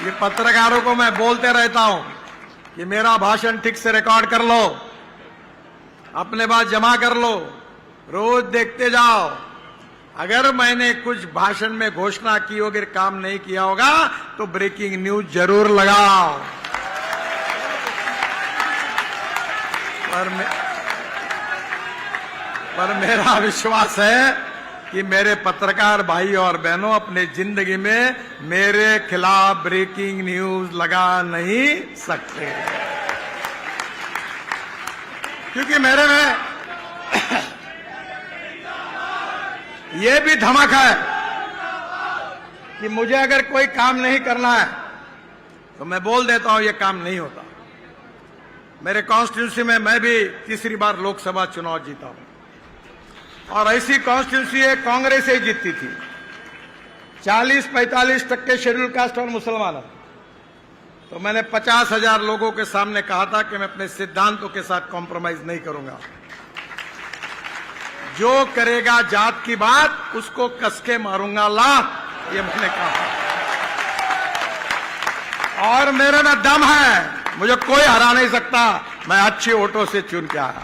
ये पत्रकारों को मैं बोलते रहता हूं कि मेरा भाषण ठीक से रिकॉर्ड कर लो, अपने बात जमा कर लो, रोज देखते जाओ। अगर मैंने कुछ भाषण में घोषणा की होगी, काम नहीं किया होगा तो ब्रेकिंग न्यूज जरूर लगाओ। पर मेरा विश्वास है कि मेरे पत्रकार भाई और बहनों अपने जिंदगी में मेरे खिलाफ ब्रेकिंग न्यूज लगा नहीं सकते, क्योंकि मेरे में ये भी धमक है कि मुझे अगर कोई काम नहीं करना है तो मैं बोल देता हूं ये काम नहीं होता। मेरे कॉन्स्टिट्यूंसी में मैं भी तीसरी बार लोकसभा चुनाव जीता हूं और ऐसी कॉन्स्टिट्यूंसी है कांग्रेस ही जीतती थी। 40-45% शेड्यूल कास्ट और मुसलमान है। तो मैंने 50,000 लोगों के सामने कहा था कि मैं अपने सिद्धांतों के साथ कॉम्प्रोमाइज नहीं करूंगा। जो करेगा जात की बात उसको कसके मारूंगा ला, ये मैंने कहा। और मेरे में दम है, मुझे कोई हरा नहीं सकता। मैं अच्छे वोटों से चुन के आया,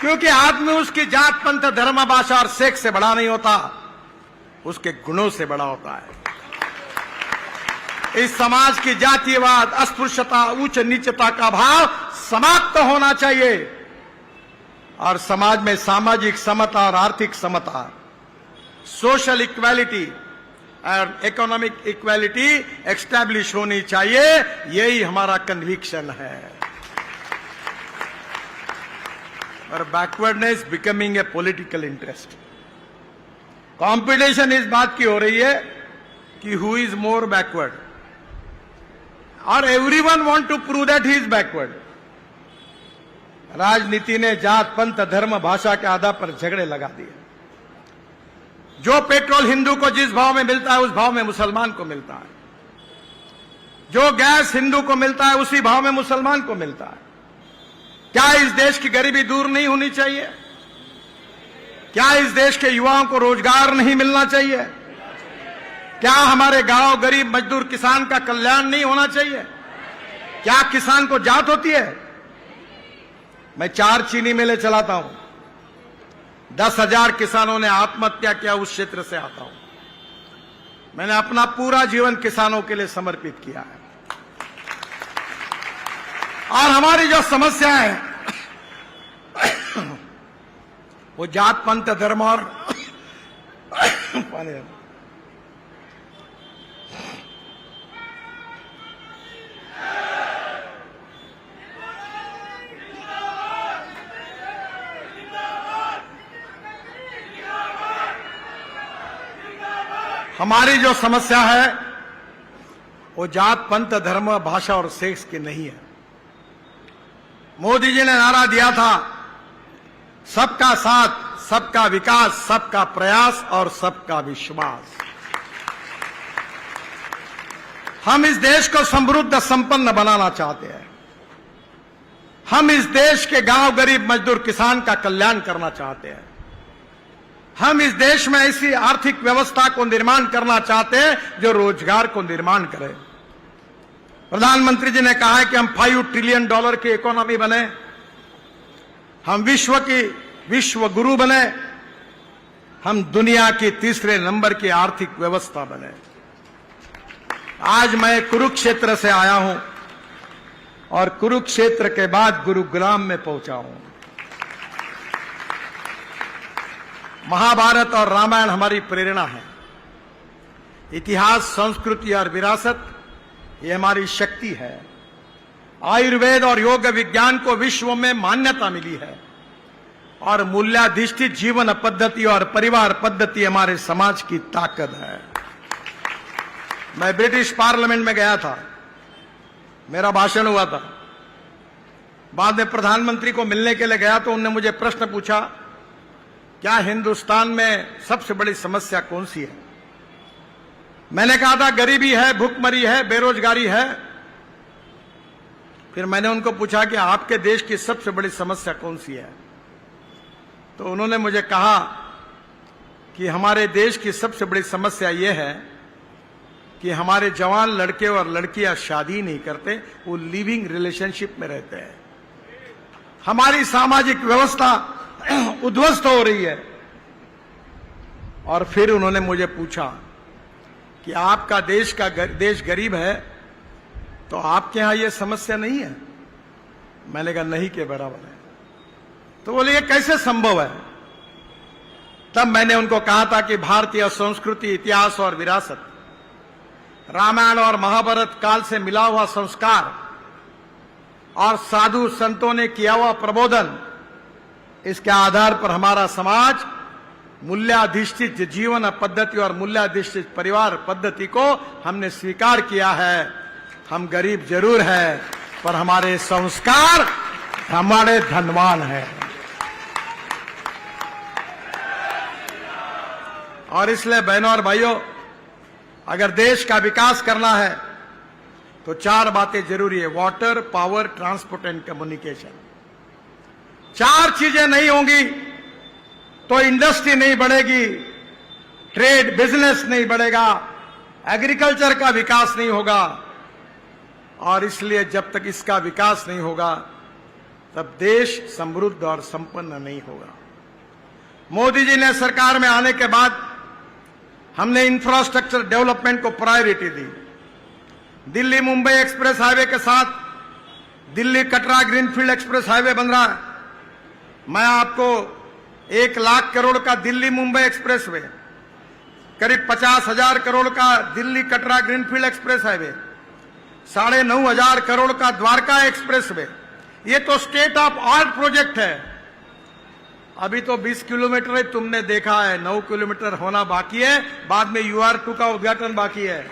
क्योंकि आदमी उसकी जात पंथ धर्म भाषा और सेक्स से बड़ा नहीं होता, उसके गुणों से बड़ा होता है। इस समाज की जातीयवाद, अस्पृश्यता, उच्च नीचता का भाव समाप्त होना चाहिए और समाज में सामाजिक समता और आर्थिक समता, सोशल इक्वालिटी और इकोनॉमिक इक्वालिटी एस्टैब्लिश होनी चाहिए। यही हमारा कन्विक्शन है। और backwardness becoming a political interest. Competition इस बात की हो रही है कि हु इज मोर बैकवर्ड, और everyone want to prove that he is backward. राजनीति ने जात पंथ धर्म भाषा के आधार पर झगड़े लगा दिए। जो पेट्रोल हिंदू को जिस भाव में मिलता है उस भाव में मुसलमान को मिलता है। जो गैस हिंदू को मिलता है उसी भाव में मुसलमान को मिलता है। क्या इस देश की गरीबी दूर नहीं होनी चाहिए? क्या इस देश के युवाओं को रोजगार नहीं मिलना चाहिए? क्या हमारे गांव गरीब मजदूर किसान का कल्याण नहीं होना चाहिए? क्या किसान को जात होती है? मैं 4 चीनी मिलें चलाता हूं। 10,000 किसानों ने आत्महत्या किया, उस क्षेत्र से आता हूं। मैंने अपना पूरा जीवन किसानों के लिए समर्पित किया है। और हमारी जो समस्या है वो जात पंथ धर्म और हमारी जो समस्या है वो जात पंथ धर्म भाषा और सेक्स की नहीं है। मोदी जी ने नारा दिया था, सबका साथ, सबका विकास, सबका प्रयास और सबका विश्वास। हम इस देश को समृद्ध संपन्न बनाना चाहते हैं। हम इस देश के गांव गरीब मजदूर किसान का कल्याण करना चाहते हैं। हम इस देश में ऐसी आर्थिक व्यवस्था को निर्माण करना चाहते हैं जो रोजगार को निर्माण करे। प्रधानमंत्री जी ने कहा है कि हम $5 ट्रिलियन की इकोनॉमी बने, हम विश्व गुरु बने, हम दुनिया की तीसरे नंबर की आर्थिक व्यवस्था बने। आज मैं कुरुक्षेत्र से आया हूं और कुरुक्षेत्र के बाद गुरुग्राम में पहुंचा हूं। महाभारत और रामायण हमारी प्रेरणा है। इतिहास, संस्कृति और विरासत ये हमारी शक्ति है। आयुर्वेद और योग विज्ञान को विश्व में मान्यता मिली है और मूल्याधिष्ठित जीवन पद्धति और परिवार पद्धति हमारे समाज की ताकत है। मैं ब्रिटिश पार्लियामेंट में गया था, मेरा भाषण हुआ था। बाद में प्रधानमंत्री को मिलने के लिए गया तो उन्होंने मुझे प्रश्न पूछा, क्या हिंदुस्तान में सबसे बड़ी समस्या कौन सी है? मैंने कहा था गरीबी है, भूखमरी है, बेरोजगारी है। फिर मैंने उनको पूछा कि आपके देश की सबसे बड़ी समस्या कौन सी है? तो उन्होंने मुझे कहा कि हमारे देश की सबसे बड़ी समस्या यह है कि हमारे जवान लड़के और लड़कियां शादी नहीं करते, वो लिविंग रिलेशनशिप में रहते हैं। हमारी सामाजिक व्यवस्था उद्ध्वस्त हो रही है। और फिर उन्होंने मुझे पूछा कि आपका देश गरीब है, तो आपके यहां यह समस्या नहीं है? मैंने कहा नहीं के बराबर है। तो बोले ये कैसे संभव है? तब मैंने उनको कहा था कि भारतीय संस्कृति, इतिहास और विरासत, रामायण और महाभारत काल से मिला हुआ संस्कार और साधु संतों ने किया हुआ प्रबोधन, इसके आधार पर हमारा समाज मूल्याधिष्ठित जीवन पद्धति और मूल्याधिष्ठित परिवार पद्धति को हमने स्वीकार किया है। हम गरीब जरूर है, पर हमारे संस्कार हमारे धनवान हैं। और इसलिए बहनों और भाइयों, अगर देश का विकास करना है तो 4 बातें जरूरी है: water, power, transport and communication. 4 चीजें नहीं होंगी तो इंडस्ट्री नहीं बढ़ेगी, ट्रेड बिजनेस नहीं बढ़ेगा, एग्रीकल्चर का विकास नहीं होगा। और इसलिए जब तक इसका विकास नहीं होगा तब देश समृद्ध और संपन्न नहीं होगा। मोदी जी ने सरकार में आने के बाद हमने इंफ्रास्ट्रक्चर डेवलपमेंट को प्रायोरिटी दी। दिल्ली मुंबई एक्सप्रेस हाईवे के साथ Delhi Katra greenfield express highway बन रहा है। मैं आपको 1 लाख करोड़ का दिल्ली मुंबई एक्सप्रेस वे, करीब 50,000 करोड़ का Delhi Katra greenfield express highway, 9,500 crore का द्वारका एक्सप्रेस वे, ये तो स्टेट ऑफ आर्ट प्रोजेक्ट है। अभी तो 20 किलोमीटर तुमने देखा है, 9 किलोमीटर होना बाकी है, बाद में UR2 का उद्घाटन बाकी है।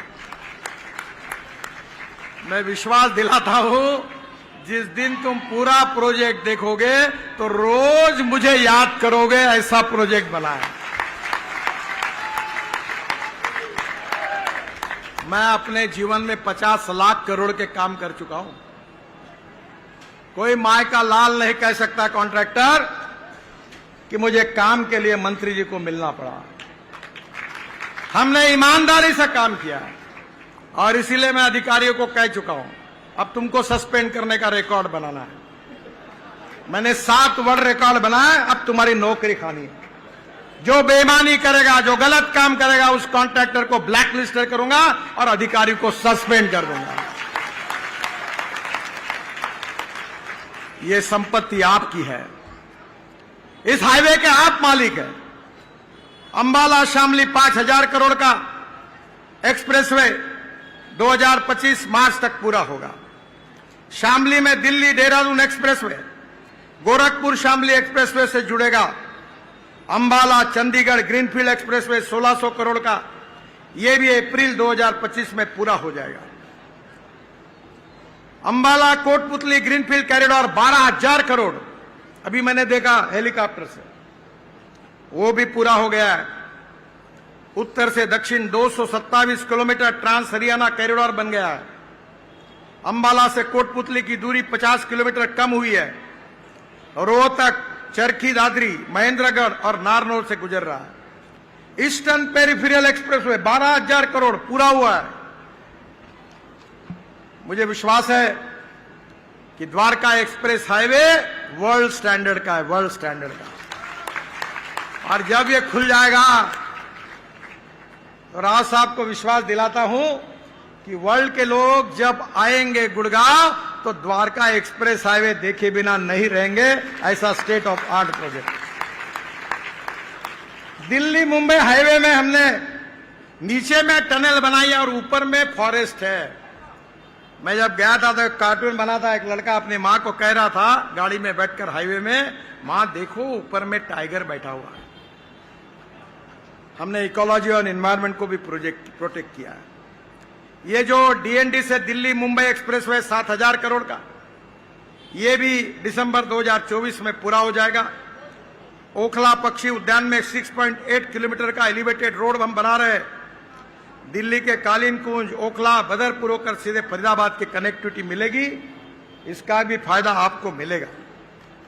मैं विश्वास दिलाता हूं, जिस दिन तुम पूरा प्रोजेक्ट देखोगे तो रोज मुझे याद करोगे, ऐसा प्रोजेक्ट बना है। मैं अपने जीवन में 50 लाख करोड़ के काम कर चुका हूं। कोई माय का लाल नहीं कह सकता कॉन्ट्रैक्टर कि मुझे काम के लिए मंत्री जी को मिलना पड़ा। हमने ईमानदारी से काम किया और इसीलिए मैं अधिकारियों को कह चुका हूं, अब तुमको सस्पेंड करने का रिकॉर्ड बनाना है। मैंने 7 वर्ल्ड रिकॉर्ड बनाए, अब तुम्हारी नौकरी खानी है। जो बेईमानी करेगा, जो गलत काम करेगा, उस कॉन्ट्रैक्टर को ब्लैक लिस्ट करूंगा और अधिकारी को सस्पेंड कर दूंगा। ये संपत्ति आपकी है, इस हाईवे के आप मालिक हैं। अंबाला शामली 5,000 करोड़ का एक्सप्रेसवे 2025 मार्च तक पूरा होगा। शामली में दिल्ली देहरादून एक्सप्रेसवे गोरखपुर शामली एक्सप्रेसवे से जुड़ेगा। अंबाला चंडीगढ़ ग्रीनफील्ड एक्सप्रेसवे 1,600 करोड़ का, यह भी अप्रैल 2025 में पूरा हो जाएगा। अंबाला कोटपुतली ग्रीनफील्ड कॉरिडोर 12,000 करोड़, अभी मैंने देखा हेलीकॉप्टर से, वो भी पूरा हो गया है। उत्तर से दक्षिण 227 किलोमीटर ट्रांस हरियाणा कॉरिडोर बन गया है। अंबाला से कोटपुतली की दूरी 50 किलोमीटर कम हुई है। रोहतक, चरखी दादरी, महेंद्रगढ़ और नारनौल से गुजर रहा है। ईस्टर्न पेरिफेरल एक्सप्रेसवे 12,000 करोड़ पूरा हुआ है। मुझे विश्वास है कि Dwarka express highway world standard का है, वर्ल्ड स्टैंडर्ड का। और जब ये खुल जाएगा तो राव साहब को विश्वास दिलाता हूं कि वर्ल्ड के लोग जब आएंगे गुड़गांव तो द्वारका एक्सप्रेस हाईवे देखे बिना नहीं रहेंगे। ऐसा state of art project. Delhi Mumbai highway में हमने नीचे में टनल बनाई और ऊपर में फॉरेस्ट है। मैं जब गया था तो एक कार्टून बना था, एक लड़का अपनी मां को कह रहा था गाड़ी में बैठकर हाईवे में, मां देखो ऊपर में टाइगर बैठा हुआ है। हमने इकोलॉजी और एनवायरनमेंट को भी प्रोटेक्ट किया है। ये जो DND से दिल्ली मुंबई एक्सप्रेसवे 7,000 करोड़ का, ये भी दिसंबर 2024 में पूरा हो जाएगा। ओखला पक्षी उद्यान में 6.8 किलोमीटर का एलिवेटेड रोड हम बना रहे हैं। दिल्ली के कालीन कुंज, ओखला, बदरपुर होकर सीधे फरीदाबाद की कनेक्टिविटी मिलेगी। इसका भी फायदा आपको मिलेगा।